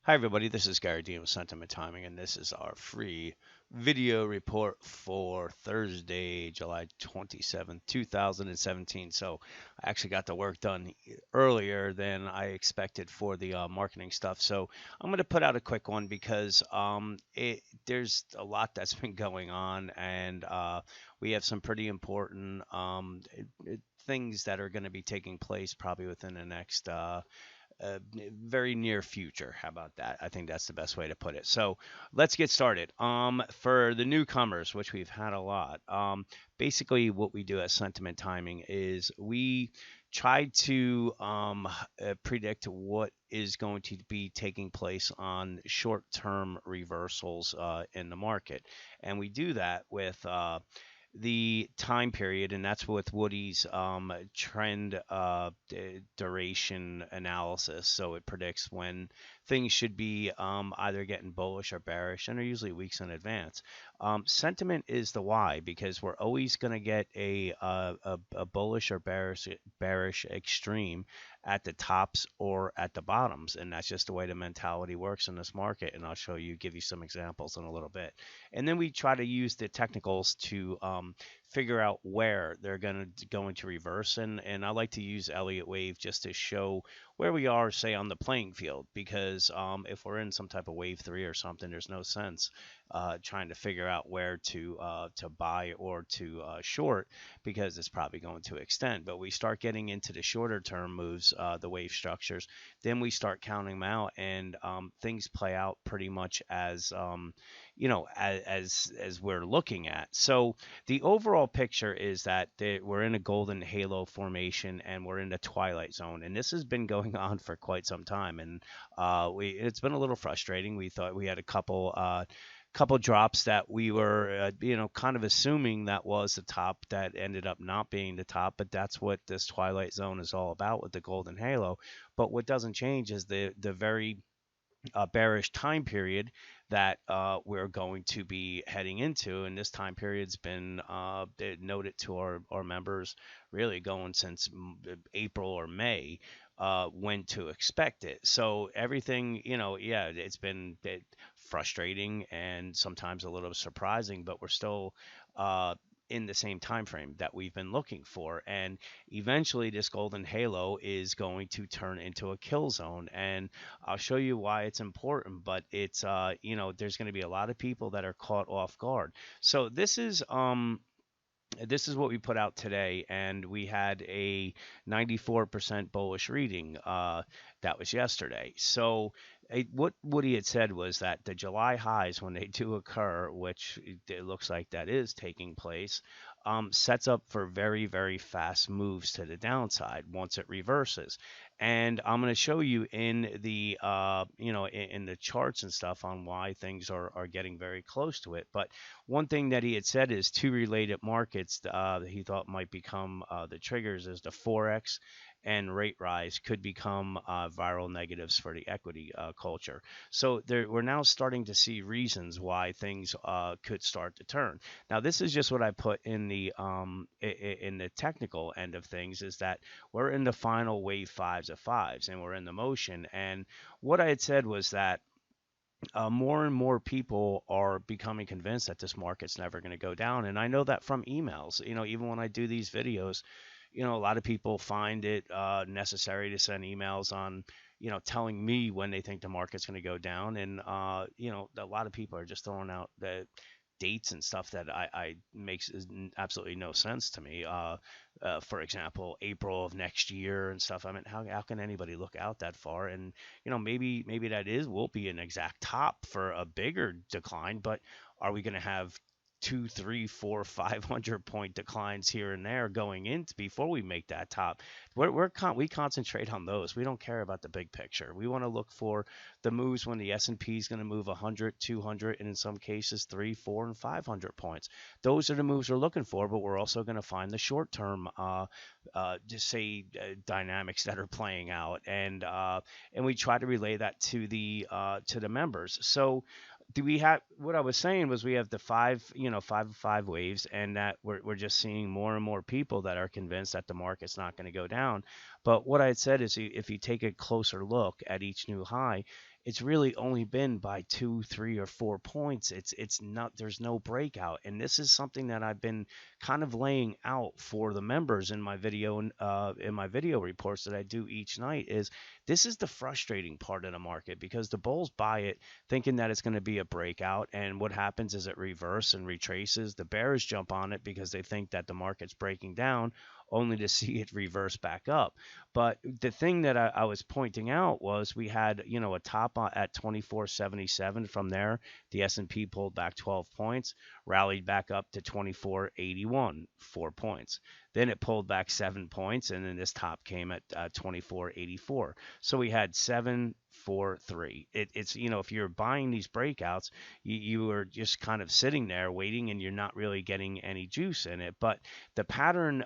Hi, everybody. This is Gary Dean with Sentiment Timing, and this is our free video report for Thursday, July 27th, 2017. So, I actually got the work done earlier than I expected for the marketing stuff. So, I'm going to put out a quick one because there's a lot that's been going on, and we have some pretty important things that are going to be taking place probably within the next very near future. How about that? I think that's the best way to put it. So let's get started. For the newcomers, which we've had a lot, basically what we do as sentiment timing is we try to predict what is going to be taking place on short-term reversals in the market, and we do that with the time period, and that's with Woody's trend duration analysis. So it predicts when things should be either getting bullish or bearish, and are usually weeks in advance. Sentiment is the why, because we're always going to get a bullish or bearish extreme at the tops or at the bottoms, and that's just the way the mentality works in this market. And I'll give you some examples in a little bit. And then we try to use the technicals to figure out where they're going to go into reverse. And I like to use Elliott Wave just to show where we are, say, on the playing field, because if we're in some type of wave three or something, there's no sense trying to figure out where to buy or to short, because it's probably going to extend. But we start getting into the shorter term moves, the wave structures, then we start counting them out, and things play out pretty much as as we're looking at. So the overall picture is that we're in a golden halo formation, and we're in the twilight zone, and this has been going on for quite some time. And it's been a little frustrating. We thought we had a couple drops that we were kind of assuming that was the top, that ended up not being the top. But that's what this twilight zone is all about with the golden halo. But what doesn't change is the very bearish time period that we're going to be heading into. And this time period's been noted to our members really going since April or May, when to expect it. So everything, yeah, it's been frustrating and sometimes a little surprising, but we're still uh, in the same time frame that we've been looking for. And eventually this golden halo is going to turn into a kill zone, and I'll show you why it's important. But it's there's going to be a lot of people that are caught off guard. So this is what we put out today, and we had a 94% bullish reading. That was yesterday. So what Woody had said was that the July highs, when they do occur, which it looks like that is taking place, sets up for very, very fast moves to the downside once it reverses. And I'm going to show you in the in the charts and stuff on why things are getting very close to it. But one thing that he had said is two related markets that he thought might become the triggers is the forex and rate rise could become viral negatives for the equity culture. So we're now starting to see reasons why things could start to turn. Now, this is just what I put in the technical end of things, is that we're in the final wave fives of fives, and we're in the motion. And what I had said was that more and more people are becoming convinced that this market's never going to go down. And I know that from emails. Even when I do these videos, a lot of people find it necessary to send emails on, telling me when they think the market's going to go down. And, a lot of people are just throwing out the dates and stuff that I makes absolutely no sense to me. For example, April of next year and stuff. I mean, how can anybody look out that far? And maybe that will be an exact top for a bigger decline, but are we going to have two, three, four, 500 point declines here and there going into before we make that top? We concentrate on those. We don't care about the big picture. We want to look for the moves when the S&P is going to move 100, 200, and in some cases 3, 4, and 500 points. Those are the moves we're looking for. But we're also going to find the short term, just say dynamics that are playing out, and we try to relay that to the members. So do we have, what I was saying was, we have the five waves, and that we're just seeing more and more people that are convinced that the market's not going to go down. But what I had said is if you take a closer look at each new high, it's really only been by 2, 3, or 4 points. It's not, there's no breakout, and this is something that I've been kind of laying out for the members in my video and in my video reports that I do each night. Is this is the frustrating part of the market, because the bulls buy it thinking that it's going to be a breakout, and what happens is it reverses and retraces. The bears jump on it because they think that the market's breaking down, only to see it reverse back up. But the thing that I was pointing out was we had, a top at 2477. From there, the S&P pulled back 12 points, rallied back up to 2481, 4 points. Then it pulled back 7 points, and then this top came at 2484. So we had 743. It's, if you're buying these breakouts, you are just kind of sitting there waiting, and you're not really getting any juice in it. But the pattern,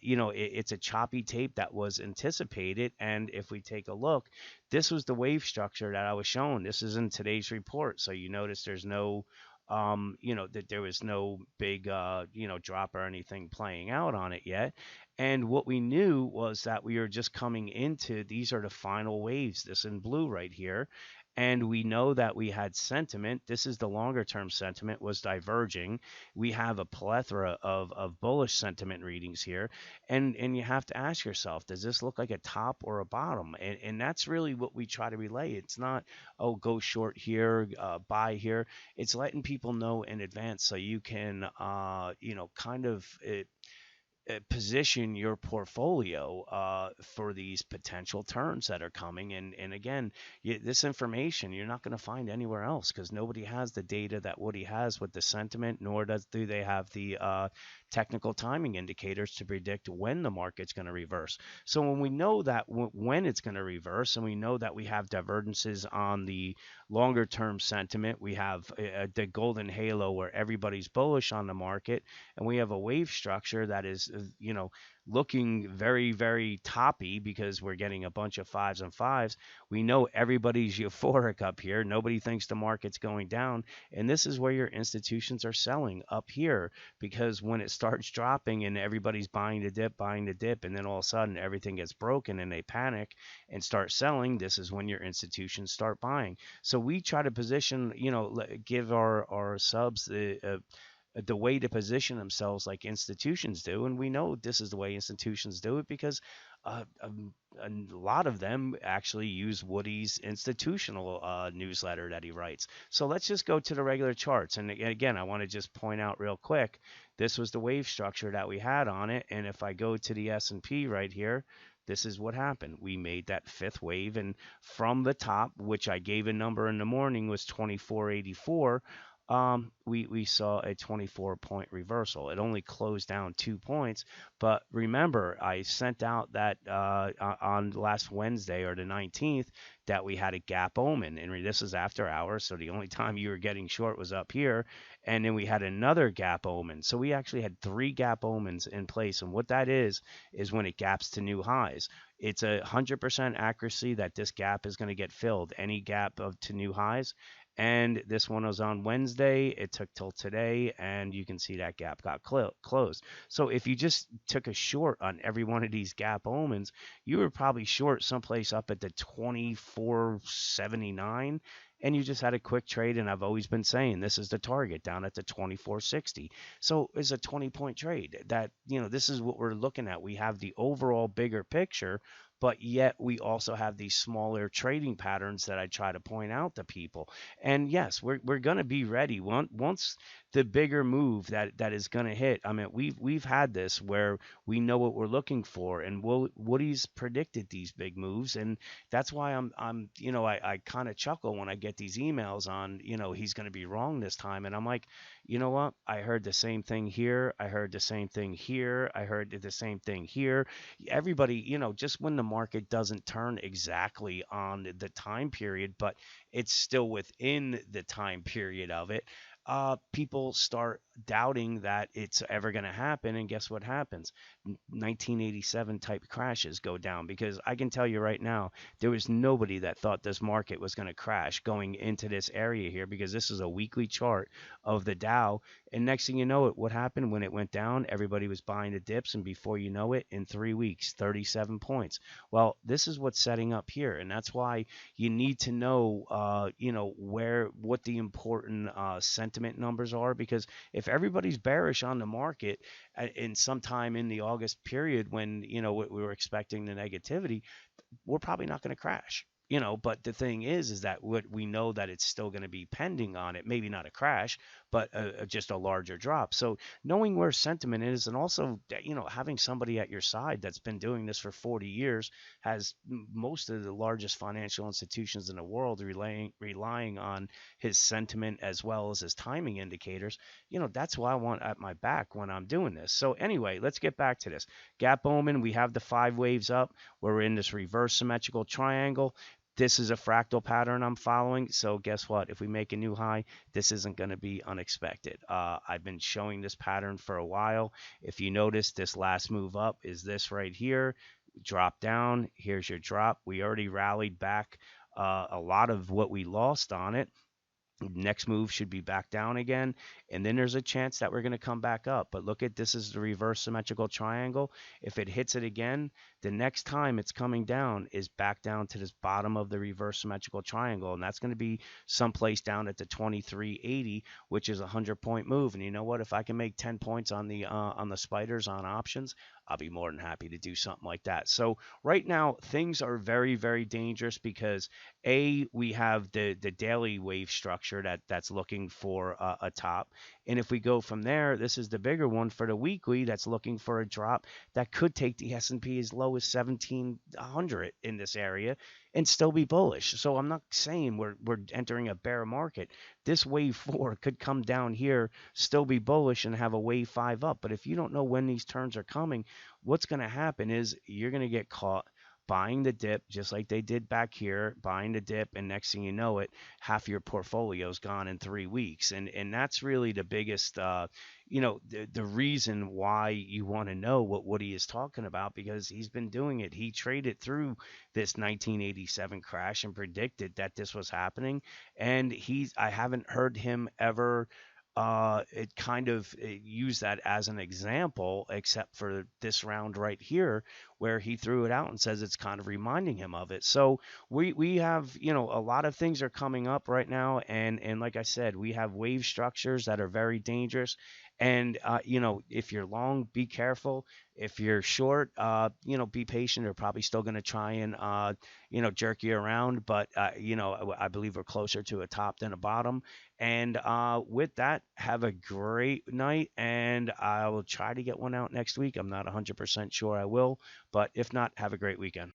it's a choppy tape that was anticipated. And if we take a look, this was the wave structure that I was showing. This is in today's report. So you notice there's no that there was no big, drop or anything playing out on it yet. And what we knew was that we were just coming into, these are the final waves, this in blue right here. And we know that we had sentiment. This is the longer term sentiment was diverging. We have a plethora of bullish sentiment readings here. And you have to ask yourself, does this look like a top or a bottom? And that's really what we try to relay. It's not, oh, go short here, buy here. It's letting people know in advance so you can, kind of position your portfolio for these potential turns that are coming. And again, this information you're not going to find anywhere else, because nobody has the data that Woody has with the sentiment, nor do they have the technical timing indicators to predict when the market's going to reverse. So when we know that when it's going to reverse, and we know that we have divergences on the longer term sentiment, we have the golden halo where everybody's bullish on the market, and we have a wave structure that is, looking very, very toppy because we're getting a bunch of fives and fives. We know everybody's euphoric up here. Nobody thinks the market's going down. And this is where your institutions are selling up here, because when it starts dropping and everybody's buying the dip, and then all of a sudden everything gets broken and they panic and start selling, this is when your institutions start buying. So we try to position, give our subs the way to position themselves like institutions do. And we know this is the way institutions do it because a lot of them actually use Woody's institutional newsletter that he writes. So let's just go to the regular charts. And again, I want to just point out real quick, this was the wave structure that we had on it. And if I go to the S&P right here, this is what happened. We made that fifth wave, and from the top, which I gave a number in the morning was 2484, we saw a 24-point reversal. It only closed down 2 points, but remember, I sent out that on last Wednesday or the 19th that we had a gap omen, and this is after hours, so the only time you were getting short was up here, and then we had another gap omen. So we actually had 3 gap omens in place, and what that is when it gaps to new highs. It's 100% accuracy that this gap is going to get filled, any gap to new highs. And this one was on Wednesday. It took till today, and you can see that gap got closed. So if you just took a short on every one of these gap omens, you were probably short someplace up at the 24.79, and you just had a quick trade. And I've always been saying this is the target down at the 24.60. So it's a 20-point trade. That, this is what we're looking at. We have the overall bigger picture, but yet we also have these smaller trading patterns that I try to point out to people. And yes, we're going to be ready once the bigger move that is going to hit. I mean, we've had this where we know what we're looking for, and Woody's predicted these big moves, and that's why I kind of chuckle when I get these emails on, he's going to be wrong this time, and I'm like, you know what? I heard the same thing here. I heard the same thing here. I heard the same thing here. Everybody, just when the market doesn't turn exactly on the time period, but it's still within the time period of it, people start doubting that it's ever going to happen. And guess what happens? 1987 type crashes go down, because I can tell you right now, there was nobody that thought this market was going to crash going into this area here, because this is a weekly chart of the Dow. And next thing you know it, what happened when it went down? Everybody was buying the dips, and before you know it, in 3 weeks, 37 points. Well, this is what's setting up here, and that's why you need to know, where what the important sentiment numbers are, because if everybody's bearish on the market in sometime in the August period, when we were expecting the negativity, we're probably not going to crash. But the thing is that what we know, that it's still going to be pending on it, maybe not a crash, but just a larger drop. So knowing where sentiment is, and also having somebody at your side that's been doing this for 40 years, has most of the largest financial institutions in the world relying on his sentiment as well as his timing indicators. That's why I want at my back when I'm doing this. So anyway, let's get back to this. Gap Bowman, we have the 5 waves up. We're in this reverse symmetrical triangle. This is a fractal pattern I'm following. So guess what? If we make a new high, this isn't going to be unexpected. I've been showing this pattern for a while. If you notice, this last move up is this right here. Drop down. Here's your drop. We already rallied back a lot of what we lost on it. Next move should be back down again, and then there's a chance that we're going to come back up. But look at this, is the reverse symmetrical triangle. If it hits it again, the next time it's coming down is back down to this bottom of the reverse symmetrical triangle, and that's going to be someplace down at the 2380, which is a 100-point move. And you know what? If I can make 10 points on the spiders on options, I'll be more than happy to do something like that. So right now things are very, very dangerous, because we have the daily wave structure that's looking for a top, and if we go from there, this is the bigger one for the weekly that's looking for a drop that could take the S&P as low as 1700 in this area and still be bullish. So I'm not saying we're entering a bear market. This wave 4 could come down here, still be bullish, and have a wave 5 up. But if you don't know when these turns are coming, what's going to happen is you're going to get caught buying the dip, just like they did back here, buying the dip, and next thing you know it, half your portfolio's gone in 3 weeks. And that's really the biggest, the reason why you want to know what Woody is talking about, because he's been doing it. He traded through this 1987 crash and predicted that this was happening, and I haven't heard him ever it kind of use that as an example, except for this round right here, where he threw it out and says it's kind of reminding him of it. So we have, a lot of things are coming up right now, and like I said, we have wave structures that are very dangerous. And if you're long, be careful. If you're short, be patient. They're probably still going to try and jerk you around, but I believe we're closer to a top than a bottom. And with that, have a great night, and I will try to get one out next week. I'm not 100% sure I will, but if not, have a great weekend.